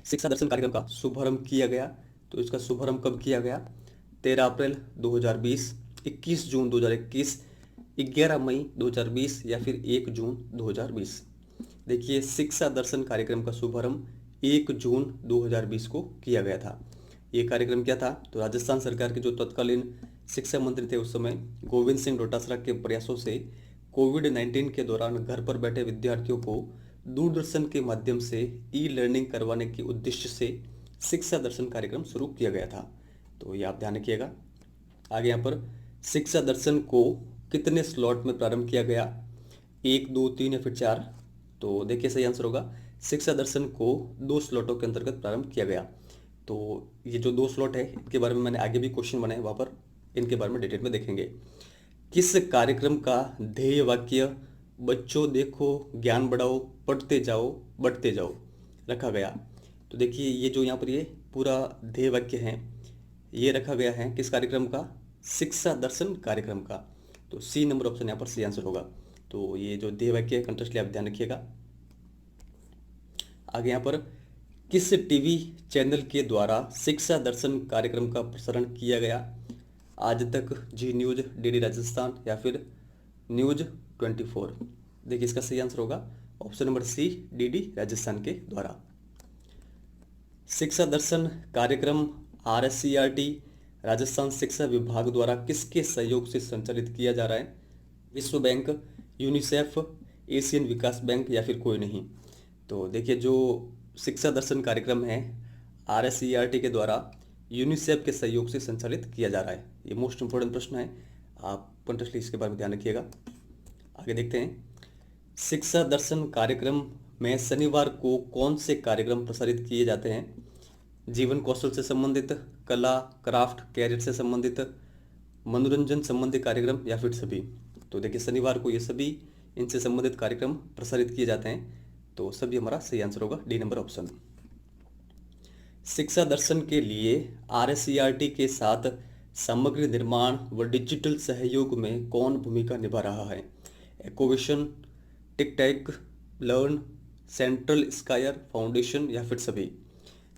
शिक्षा दर्शन कार्यक्रम का शुभारंभ किया गया। तो इसका शुभारंभ कब किया गया? 13 अप्रैल 2020, 21 जून 2021, 11 मई 2020 या फिर 1 जून 2020। देखिए, शिक्षा दर्शन कार्यक्रम का शुभारंभ 1 जून 2020 को किया गया था। ये कार्यक्रम क्या था? तो राजस्थान सरकार के जो तत्कालीन शिक्षा मंत्री थे उस समय, गोविंद सिंह डोटासरा के प्रयासों से कोविड-19 के दौरान घर पर बैठे विद्यार्थियों को दूरदर्शन के माध्यम से ई लर्निंग करवाने के उद्देश्य से शिक्षा दर्शन कार्यक्रम शुरू किया गया था। तो ये आप ध्यान रखिएगा। आगे यहाँ पर शिक्षा दर्शन को कितने स्लॉट में प्रारंभ किया गया? 1, 2, 3 या फिर 4? तो देखिए, सही आंसर होगा शिक्षा दर्शन को 2 स्लॉटों के अंतर्गत प्रारंभ किया गया। तो ये जो 2 स्लॉट है इनके बारे में मैंने आगे भी क्वेश्चन बनाए, वहाँ पर इनके बारे में डिटेल में देखेंगे। किस कार्यक्रम का ध्येय वाक्य बच्चों देखो ज्ञान बढ़ाओ पढ़ते जाओ बढ़ते जाओ रखा गया? तो देखिए, ये जो यहाँ पर ये पूरा ध्येय वाक्य है ये रखा गया है किस कार्यक्रम का? शिक्षा दर्शन कार्यक्रम का। तो सी नंबर ऑप्शन यहाँ पर सही आंसर होगा। तो ये जो ध्येय वाक्य है कंटेक्स्टली आप ध्यान रखिएगा। आगे यहाँ पर किस टीवी चैनल के द्वारा शिक्षा दर्शन कार्यक्रम का प्रसारण किया गया? आज तक, जी न्यूज, डीडी राजस्थान या फिर न्यूज 24? देखिए, इसका सही आंसर होगा option number C, DD Rajasthan के द्वारा। शिक्षा दर्शन कार्यक्रम RSCRT राजस्थान शिक्षा विभाग द्वारा किसके सहयोग से संचालित किया जा रहा है? विश्व बैंक, यूनिसेफ, एशियन विकास बैंक या फिर कोई नहीं? तो देखिए, जो शिक्षा दर्शन कार्यक्रम है RSCRT के द्वारा यूनिसेफ के सहयोग से संचालित किया जा रहा है। ये मोस्ट इंपोर्टेंट प्रश्न है, आप कंटेक्स्टली इसके बारे में ध्यान रखिएगा। आगे देखते हैं, शिक्षा दर्शन कार्यक्रम में शनिवार को कौन से कार्यक्रम प्रसारित किए जाते हैं? जीवन कौशल से संबंधित, कला, क्राफ्ट, कैरियर से संबंधित, मनोरंजन संबंधी कार्यक्रम या फिर सभी? तो देखिए, शनिवार को ये सभी इनसे संबंधित कार्यक्रम प्रसारित किए जाते हैं। तो सभी हमारा सही आंसर होगा, डी नंबर ऑप्शन। शिक्षा दर्शन के लिए RSCRT के साथ सामग्री निर्माण व डिजिटल सहयोग में कौन भूमिका निभा रहा है? एक्ोविशन, टिकटैक, लर्न, सेंट्रल स्कायर फाउंडेशन या फिर सभी?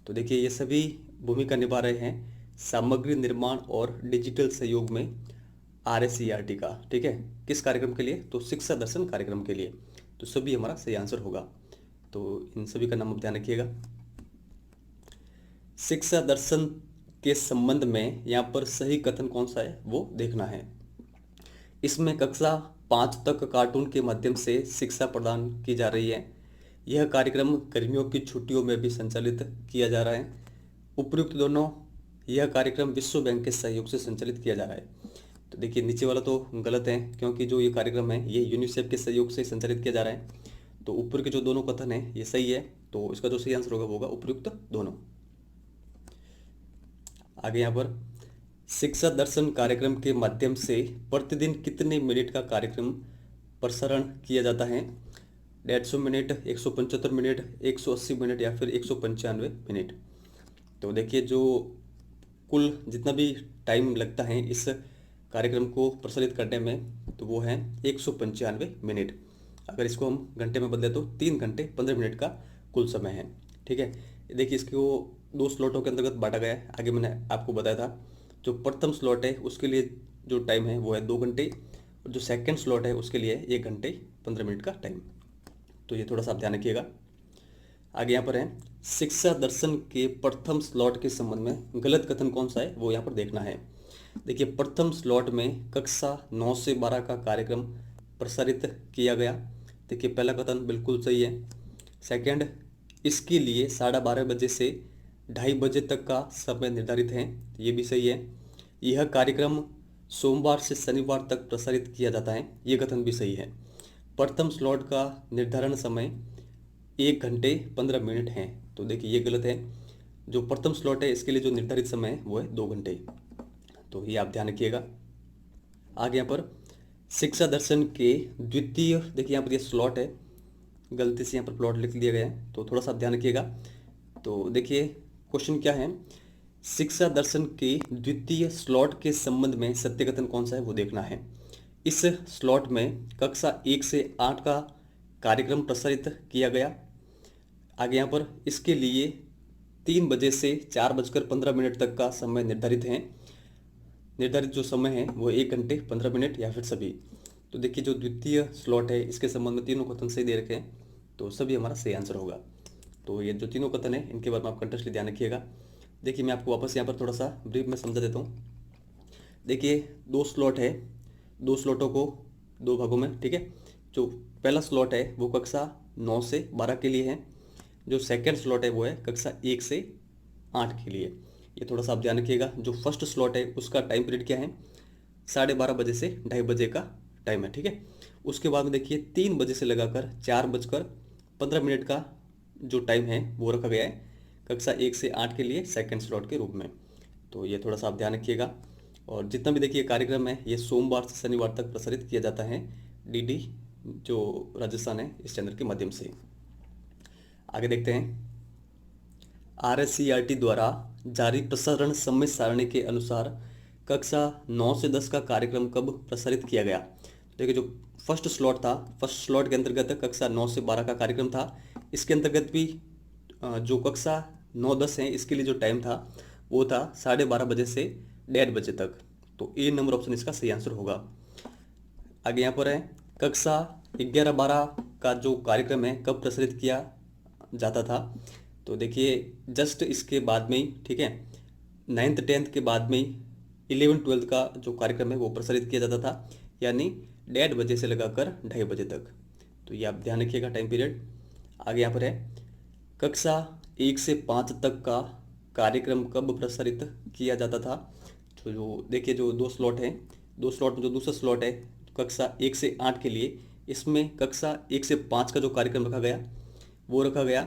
तो देखिए, ये सभी भूमिका निभा रहे हैं सामग्री निर्माण और डिजिटल सहयोग में RSCRT का। ठीक है, किस कार्यक्रम के लिए? तो शिक्षा दर्शन कार्यक्रम के लिए। तो सभी हमारा सही आंसर होगा। तो इन सभी का नाम आप ध्यान रखिएगा। शिक्षा दर्शन के संबंध में यहाँ पर सही कथन कौन सा है वो देखना है। इसमें कक्षा 5 तक कार्टून के माध्यम से शिक्षा प्रदान की जा रही है। यह कार्यक्रम गर्मियों की छुट्टियों में भी संचालित किया जा रहा है। उपयुक्त दोनों, यह कार्यक्रम विश्व बैंक के सहयोग से संचालित किया जा रहा है। तो देखिए, नीचे वाला तो गलत है क्योंकि जो ये कार्यक्रम है ये यूनिसेफ के सहयोग से संचालित किया जा रहा है। तो ऊपर के जो दोनों कथन है ये सही है। तो इसका जो सही आंसर होगा वो होगा उपयुक्त दोनों। आगे यहाँ पर शिक्षा दर्शन कार्यक्रम के माध्यम से प्रतिदिन कितने मिनट का कार्यक्रम प्रसारण किया जाता है? 150 मिनट, 175 मिनट, 180 मिनट या फिर 195 मिनट? तो देखिए, जो कुल जितना भी टाइम लगता है इस कार्यक्रम को प्रसारित करने में तो वो है 195 मिनट। अगर इसको हम घंटे में बदले तो 3 घंटे 15 मिनट का कुल समय है। ठीक है, देखिए, इसको 2 स्लॉटों के अंतर्गत बांटा गया है। आगे मैंने आपको बताया था, जो प्रथम स्लॉट है उसके लिए जो टाइम है वो है 2 घंटे और जो सेकंड स्लॉट है उसके लिए 1 घंटे 15 मिनट का टाइम। तो ये थोड़ा सा आप ध्यान रखिएगा। आगे यहाँ पर है, शिक्षा दर्शन के प्रथम स्लॉट के संबंध में गलत कथन कौन सा है वो यहाँ पर देखना है। देखिए, प्रथम स्लॉट में कक्षा 9 से 12 का कार्यक्रम प्रसारित किया गया। देखिए, पहला कथन बिल्कुल सही है। सेकंड, इसके लिए 12:30 बजे से 2:30 बजे तक का समय निर्धारित है, ये भी सही है। यह कार्यक्रम सोमवार से शनिवार तक प्रसारित किया जाता है, ये कथन भी सही है। प्रथम स्लॉट का निर्धारण समय 1 घंटे 15 मिनट है, तो देखिए ये गलत है। जो प्रथम स्लॉट है इसके लिए जो निर्धारित समय है वो है 2 घंटे। तो ये आप ध्यान रखिएगा। आगे यहाँ पर शिक्षा दर्शन के द्वितीय, देखिए यहाँ पर ये स्लॉट है, गलती से यहाँ पर प्लॉट लिख दिया गया है, तो थोड़ा सा ध्यान रखिएगा। तो देखिए, क्वेश्चन क्या है, शिक्षा दर्शन के द्वितीय स्लॉट के संबंध में सत्य कथन कौन सा है वो देखना है। इस स्लॉट में कक्षा 1 से 8 का कार्यक्रम प्रसारित किया गया। आगे यहाँ पर इसके लिए 3 बजे से 4:15 तक का समय निर्धारित है। निर्धारित जो समय है वो 1 घंटे 15 मिनट या फिर सभी। तो देखिए जो द्वितीय स्लॉट है इसके संबंध में तीनों कथन सही दे रखे हैं, तो सभी हमारा सही आंसर होगा। तो ये जो तीनों कथन है इनके बारे में आप कंटेस्टली ध्यान रखिएगा। देखिए मैं आपको वापस यहाँ पर थोड़ा सा ब्रीफ में समझा देता हूँ। देखिए 2 स्लॉट है, 2 स्लॉटों को 2 भागों में, ठीक है। जो पहला स्लॉट है वो कक्षा 9 से 12 के लिए है। जो सेकंड स्लॉट है वो है कक्षा 1 से 8 के लिए। ये थोड़ा सा आप ध्यान रखिएगा। जो फर्स्ट स्लॉट है उसका टाइम पीरियड क्या है, 12:30 से 2:30 का टाइम है, ठीक है। उसके बाद में देखिए 3 बजे से लगाकर 4:15 का जो टाइम है वो रखा गया है कक्षा 1 से 8 के लिए सेकंड स्लॉट के रूप में। तो ये थोड़ा सा आप ध्यान रखिएगा। और जितना भी देखिए कार्यक्रम है ये सोमवार से शनिवार तक प्रसारित किया जाता है डीडी जो राजस्थान है इस चैनल के माध्यम से। आगे देखते हैं। RSCRT द्वारा जारी प्रसारण समय सारणी के अनुसार कक्षा 9 से 10 का कार्यक्रम कब प्रसारित किया गया। देखिए जो फर्स्ट स्लॉट था, फर्स्ट स्लॉट के अंतर्गत कक्षा 9 से 12 का कार्यक्रम था। इसके अंतर्गत भी जो कक्षा 9-10 है इसके लिए जो टाइम था वो था 12:30 से 1:30 तक। तो ए नंबर ऑप्शन इसका सही आंसर होगा। आगे यहाँ पर है कक्षा 11-12 का जो कार्यक्रम है कब प्रसारित किया जाता था। तो देखिए जस्ट इसके बाद में ही, ठीक है, 9th-10th के बाद में ही 11th-12th का जो कार्यक्रम है वो प्रसारित किया जाता था, यानी 1:30 से लगाकर 2:30 तक। तो ये आप ध्यान रखिएगा टाइम पीरियड। आगे यहाँ पर है कक्षा 1 से 5 तक का कार्यक्रम कब प्रसारित किया जाता था। तो जो देखिए जो 2 स्लॉट हैं, 2 स्लॉट में जो दूसरा स्लॉट है कक्षा 1 से 8 के लिए, इसमें कक्षा 1 से 5 का जो कार्यक्रम रखा गया वो रखा गया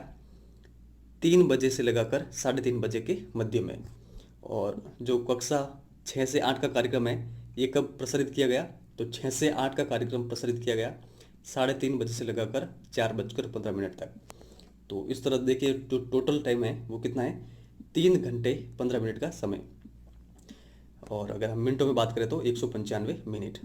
3 बजे से लगाकर 3:30 के मध्य में। और जो कक्षा 6 से 8 का कार्यक्रम है ये कब प्रसारित किया गया, तो 6 से 8 का कार्यक्रम प्रसारित किया गया 3:30 से लगाकर 4:15 तक। तो इस तरह देखिए जो टोटल टाइम है वो कितना है, 3 घंटे 15 मिनट का समय। और अगर हम मिनटों में बात करें तो 195 मिनट।